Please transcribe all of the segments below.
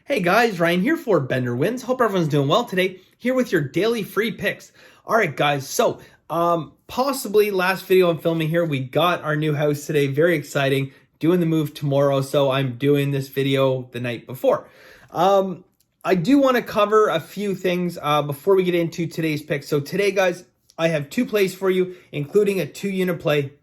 Hey guys, Ryan here for Bender Wins. Hope everyone's doing well today. Here with your daily free picks. All right, guys. So, possibly last video I'm filming here. We got our new house today. Very exciting. Doing the move tomorrow, so I'm doing this video the night before. I do want to cover a few things before we get into today's picks. So today, guys, I have two plays for you, including a 2-unit play.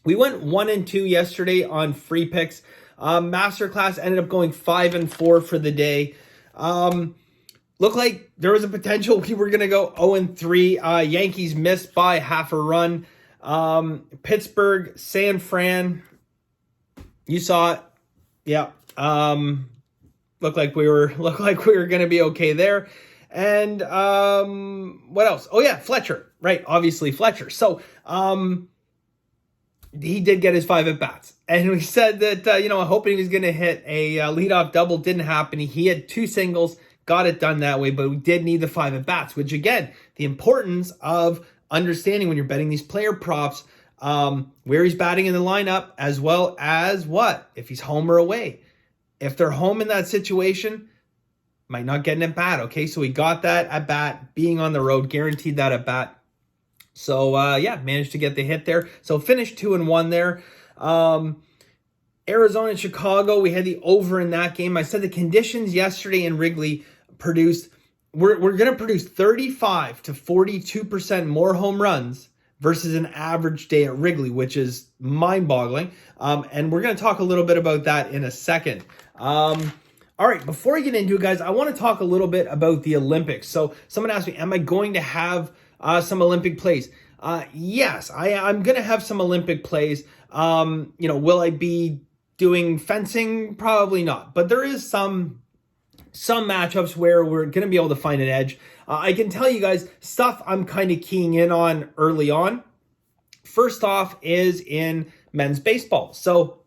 We went 1 and 2 yesterday on free picks. Masterclass ended up going 5 and 4 for the day. Looked like there was a potential we were going to go 0 and 3. Yankees missed by half a run. Pittsburgh, San Fran, you saw it. Yeah. Looked like we were going to be okay there. And what else? Oh yeah, Fletcher. Right, obviously Fletcher. So, he did get his 5 at-bats. And we said that, hoping he was going to hit a leadoff double. Didn't happen. He had 2 singles, got it done that way, but we did need the 5 at-bats, which, again, the importance of understanding when you're betting these player props, where he's batting in the lineup, as well as what? If he's home or away. If they're home in that situation, might not get an at-bat, okay? So we got that at-bat, being on the road, guaranteed that at-bat. So, managed to get the hit there. So, finished 2 and 1 there. Arizona and Chicago, we had the over in that game. I said the conditions yesterday in Wrigley produced, we're going to produce 35 to 42% more home runs versus an average day at Wrigley, which is mind-boggling. And we're going to talk a little bit about that in a second. All right, before I get into it, guys, I want to talk a little bit about the Olympics. So, someone asked me, am I going to have some Olympic plays? Yes, I'm going to have some Olympic plays. Will I be doing fencing? Probably not. But there is some matchups where we're going to be able to find an edge. I can tell you guys stuff I'm kind of keying in on early on. First off is in men's baseball. So,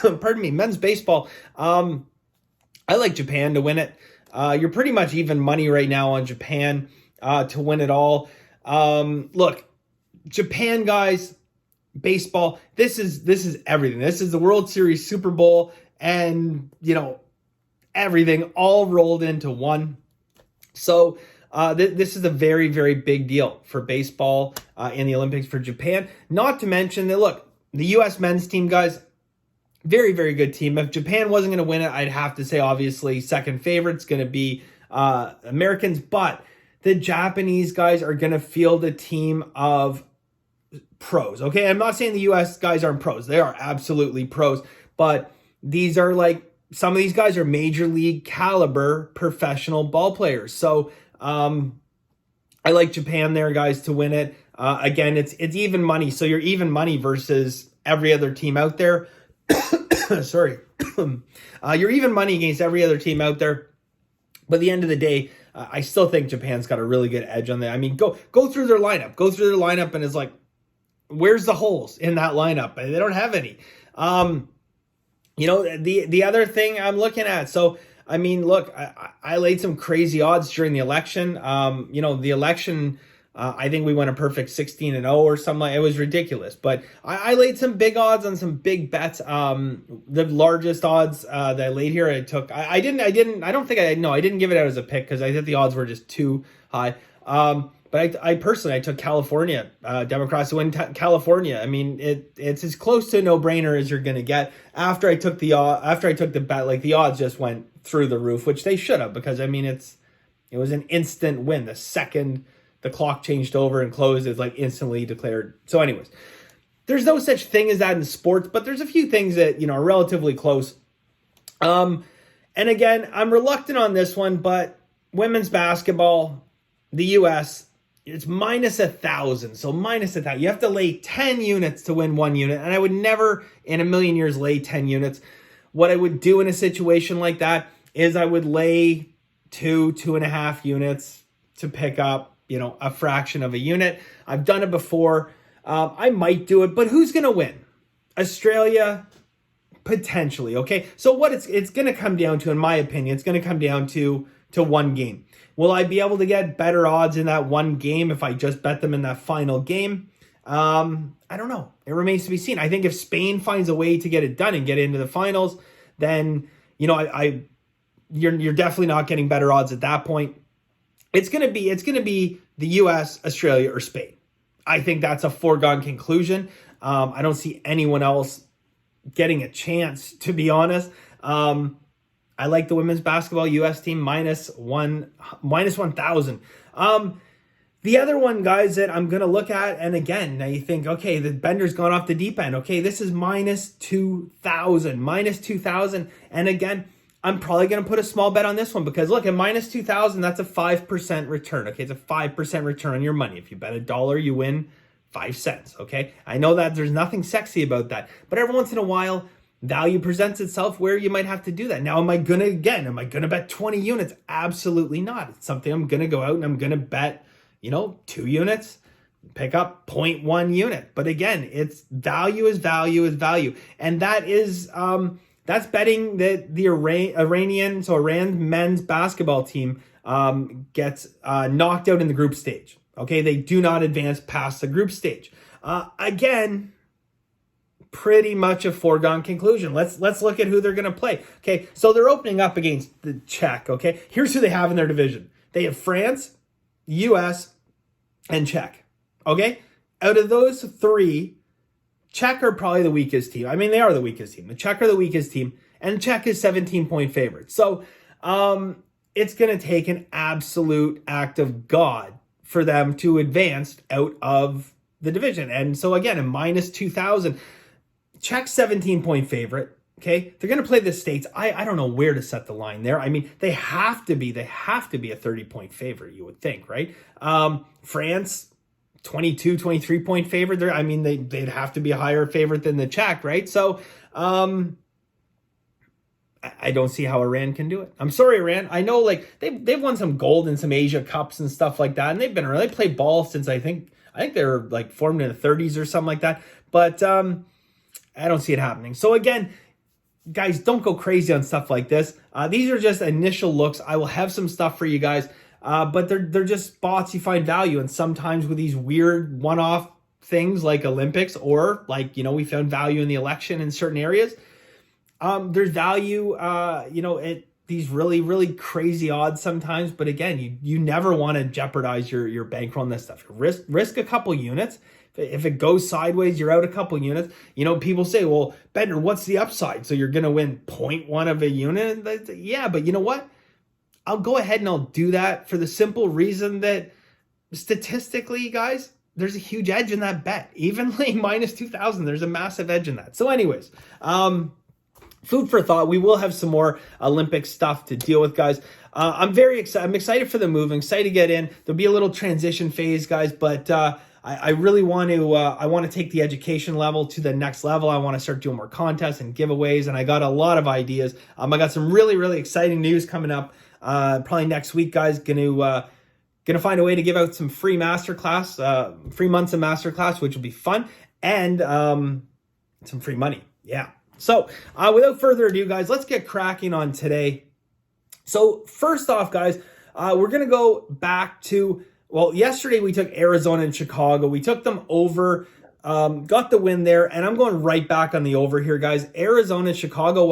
pardon me, men's baseball. I like Japan to win it. You're pretty much even money right now on Japan to win it all. Look, Japan, guys, baseball, this is everything. This is the World Series, Super Bowl, and, everything all rolled into one. So this is a very, very big deal for baseball in the Olympics for Japan. Not to mention that, look, the U.S. men's team, guys, very, very good team. If Japan wasn't going to win it, I'd have to say, obviously, second favorite's going to be Americans. But the Japanese guys are going to field a team of pros. Okay, I'm not saying the U.S. guys aren't pros. They are absolutely pros. But these are some of these guys are major league caliber professional ball players. So I like Japan there, guys, to win it. Again, it's even money. So you're even money versus every other team out there. Sorry. You're even money against every other team out there. But at the end of the day, I still think Japan's got a really good edge on that. I mean, go through their lineup. Go through their lineup and it's like, where's the holes in that lineup? They don't have any. The other thing I'm looking at. So, I mean, look, I laid some crazy odds during the election. The election, I think we went a perfect 16-0 or something. It was ridiculous. But I laid some big odds on some big bets. The largest odds that I laid here, I took. I didn't give it out as a pick because I thought the odds were just too high. But I personally took California, Democrats to win California. I mean, it's as close to a no-brainer as you're going to get. After I took the bet, the odds just went through the roof, which they should have, because I mean, it was an instant win. The second the clock changed over and closed, it's instantly declared. So anyways, there's no such thing as that in sports, but there's a few things that, are relatively close. And again, I'm reluctant on this one, but women's basketball, the U.S., it's minus 1,000. So minus 1,000. You have to lay 10 units to win 1 unit. And I would never in a million years lay 10 units. What I would do in a situation like that is I would lay 2.5 units to pick up, a fraction of a unit. I've done it before. I might do it, but who's going to win? Australia? Potentially, okay? So what it's going to come down to, in my opinion, it's going to come down to one game. Will I be able to get better odds in that one game if I just bet them in that final game? I don't know. It remains to be seen. I think if Spain finds a way to get it done and get into the finals, then, I you're definitely not getting better odds at that point. It's gonna be the U.S., Australia, or Spain. I think that's a foregone conclusion. I don't see anyone else getting a chance, to be honest. I like the women's basketball U.S. team minus 1,000. The other one, guys, that I'm going to look at, and again, now you think, okay, the bender's gone off the deep end. Okay, this is minus 2,000. Minus 2,000. And again, I'm probably going to put a small bet on this one because, look, at minus 2,000, that's a 5% return. Okay, it's a 5% return on your money. If you bet $1, you win 5 cents. Okay, I know that there's nothing sexy about that, but every once in a while, value presents itself where you might have to do that. Now, am I going to bet 20 units? Absolutely not. It's something I'm going to go out and I'm going to bet, 2 units, pick up 0.1 unit. But again, it's value is value is value. And that is, that's betting that the Iran men's basketball team gets knocked out in the group stage. Okay, they do not advance past the group stage. Again, pretty much a foregone conclusion. Let's look at who they're going to play. Okay, so they're opening up against the Czech. Okay, here's who they have in their division. They have France, U.S., and Czech. Okay, out of those three, Czech are probably the weakest team. I mean, they are the weakest team. The Czech are the weakest team, and Czech is 17-point favorites. So it's going to take an absolute act of God for them to advance out of the division. And so again, a minus 2,000. Czech 17-point favorite. Okay, they're going to play the States. I don't know where to set the line there. I mean, they have to be a 30-point favorite, you would think, right? France, 22, 23-point favorite. I mean, they'd have to be a higher favorite than the Czech, right? So I don't see how Iran can do it. I'm sorry, Iran. I know, like, they've won some gold in some Asia Cups and stuff like that, and they played ball since I think they were like formed in the 30s or something like that. But I don't see it happening. So again, guys, don't go crazy on stuff like this. These are just initial looks. I will have some stuff for you guys, but they're just spots you find value. And sometimes with these weird one-off things like Olympics or like, we found value in the election in certain areas, there's value, at these really, really crazy odds sometimes. But again, you never want to jeopardize your bankroll on this stuff. Risk a couple units. If it goes sideways, you're out a couple units. People say, well, Bender, what's the upside? So you're going to win 0.1 of a unit? Yeah, but you know what? I'll go ahead and I'll do that for the simple reason that statistically, guys, there's a huge edge in that bet. Evenly minus 2,000, there's a massive edge in that. So anyways, food for thought. We will have some more Olympic stuff to deal with, guys. I'm very excited. I'm excited for the move. I'm excited to get in. There'll be a little transition phase, guys, but I really want to take the education level to the next level. I want to start doing more contests and giveaways, and I got a lot of ideas. I got some really, really exciting news coming up probably next week, guys. Gonna find a way to give out some free Masterclass, free months of Masterclass, which will be fun, and some free money. Yeah. So without further ado, guys, let's get cracking on today. So first off, guys, we're going to go back to, yesterday we took Arizona and Chicago. We took them over, got the win there, and I'm going right back on the over here, guys. Arizona, Chicago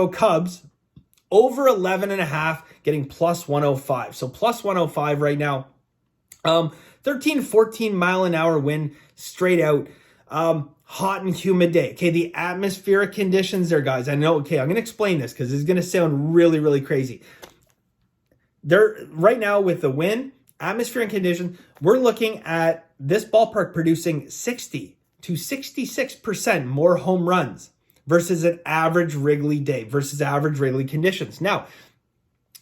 Cubs, over 11.5, getting plus 105. So plus 105 right now. 13, 14 mile an hour wind straight out. Hot and humid day. Okay, the atmospheric conditions there, guys. I know, okay, I'm going to explain this because it's going to sound really, really crazy. They're right now with the wind, atmospheric conditions, we're looking at this ballpark producing 60 to 66% more home runs versus an average Wrigley day, versus average Wrigley conditions. Now,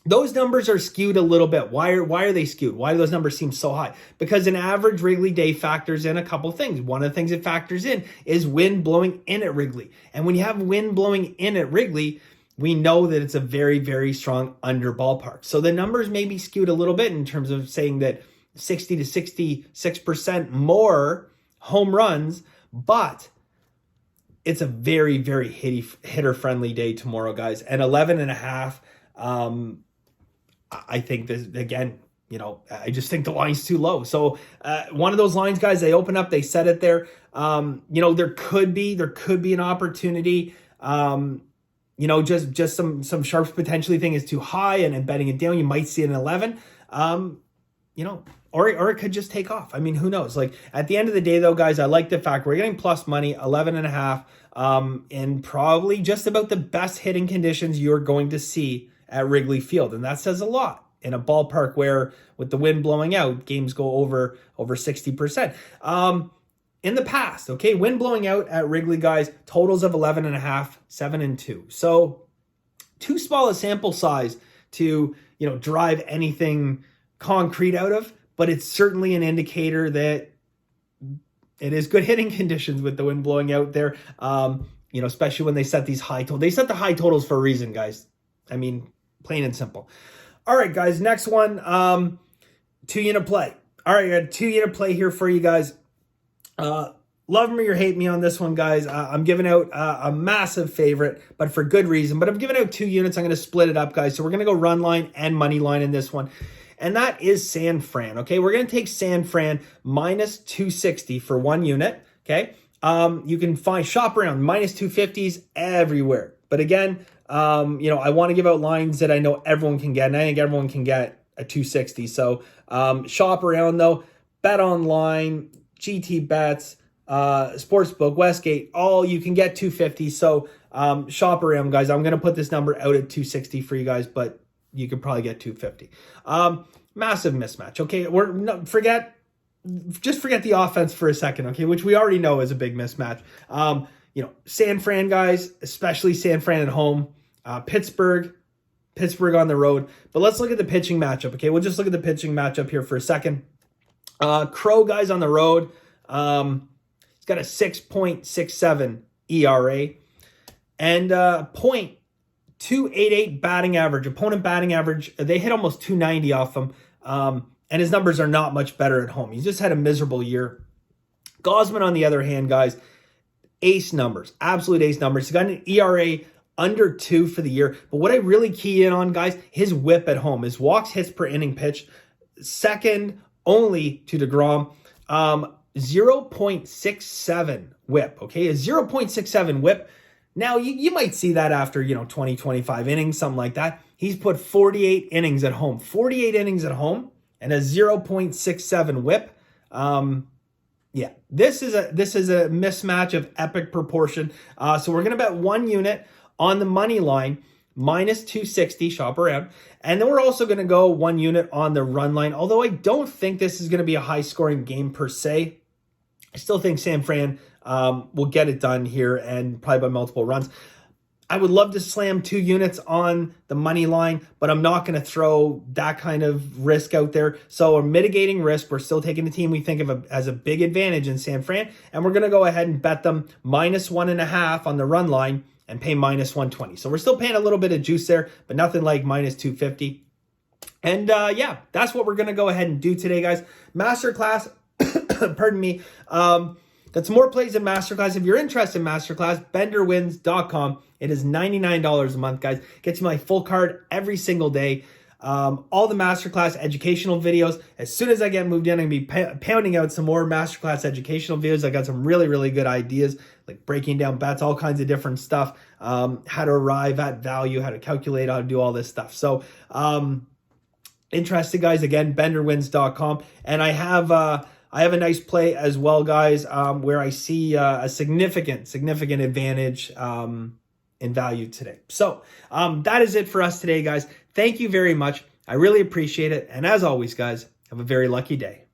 those numbers are skewed a little bit. Why are they skewed? Why do those numbers seem so high? Because an average Wrigley day factors in a couple things. One of the things it factors in is wind blowing in at Wrigley. And when you have wind blowing in at Wrigley, we know that it's a very, very strong under ballpark. So the numbers may be skewed a little bit in terms of saying that 60 to 66% more home runs, but it's a very, very hitter-friendly day tomorrow, guys. And 11.5, I think this, again, I just think the line's too low. So one of those lines, guys, they open up, they set it there. There could be an opportunity just some sharps potentially think is too high and betting it down. You might see an 11. Or it could just take off. I mean, who knows? Like at the end of the day, though, guys, I like the fact we're getting plus money, 11.5, and probably just about the best hitting conditions you're going to see at Wrigley Field, and that says a lot in a ballpark where, with the wind blowing out, games go over 60%. In the past, okay, wind blowing out at Wrigley, guys, totals of 11.5, 7-2. So too small a sample size to drive anything concrete out of, but it's certainly an indicator that it is good hitting conditions with the wind blowing out there. Especially when they set these high totals. They set the high totals for a reason, guys. I mean, plain and simple. All right, guys, next one, 2-unit play. All right, I got a 2-unit play here for you guys. Love me or hate me on this one, guys. I'm giving out a massive favorite, but for good reason. But I'm giving out 2 units. I'm going to split it up, guys. So we're going to go run line and money line in this one. And that is San Fran, okay? We're going to take San Fran minus 260 for 1 unit, okay? You can shop around minus 250s everywhere. But again, I want to give out lines that I know everyone can get, and I think everyone can get a 260. So shop around, though. Bet online, GT Bets, Sportsbook, Westgate, all you can get 250. So shop around, guys. I'm going to put this number out at 260 for you guys, but you could probably get 250. Massive mismatch. Okay, just forget the offense for a second, okay, which we already know is a big mismatch. San Fran, guys, especially San Fran at home, Pittsburgh on the road. But let's look at the pitching matchup, okay? We'll just look at the pitching matchup here for a second. Crow, guys, on the road. He's got a 6.67 ERA and .288 batting average. Opponent batting average, they hit almost 290 off him. And his numbers are not much better at home. He's just had a miserable year. Gosman, on the other hand, guys, ace numbers, absolute ace numbers. He's got an ERA under 2 for the year. But what I really key in on, guys, his whip at home, his walks, hits per inning pitched, second only to DeGrom. 0.67 whip, okay? A 0.67 whip. Now, you might see that after, 20, 25 innings, something like that. He's put 48 innings at home. 48 innings at home and a 0.67 whip. This is a mismatch of epic proportion. So we're going to bet 1 unit on the money line, minus 260, shop around. And then we're also going to go 1 unit on the run line, although I don't think this is going to be a high-scoring game per se. I still think San Fran will get it done here and probably by multiple runs. I would love to slam 2 units on the money line, but I'm not going to throw that kind of risk out there. So we're mitigating risk. We're still taking the team we think of as a big advantage in San Fran, and we're going to go ahead and bet them minus 1.5 on the run line and pay minus 120. So we're still paying a little bit of juice there, but nothing like minus 250. And that's what we're going to go ahead and do today, guys. Masterclass, pardon me. Got some more plays in Masterclass. If you're interested in Masterclass, benderwins.com. It is $99 a month, guys. Gets you my full card every single day. All the Masterclass educational videos. As soon as I get moved in, I'm going to be pounding out some more Masterclass educational videos. I got some really, really good ideas, like breaking down bets, all kinds of different stuff, how to arrive at value, how to calculate, how to do all this stuff. So, interested, guys, again, benderwins.com. And I have a nice play as well, guys, where I see a significant advantage in value today. So that is it for us today, guys. Thank you very much. I really appreciate it. And as always, guys, have a very lucky day.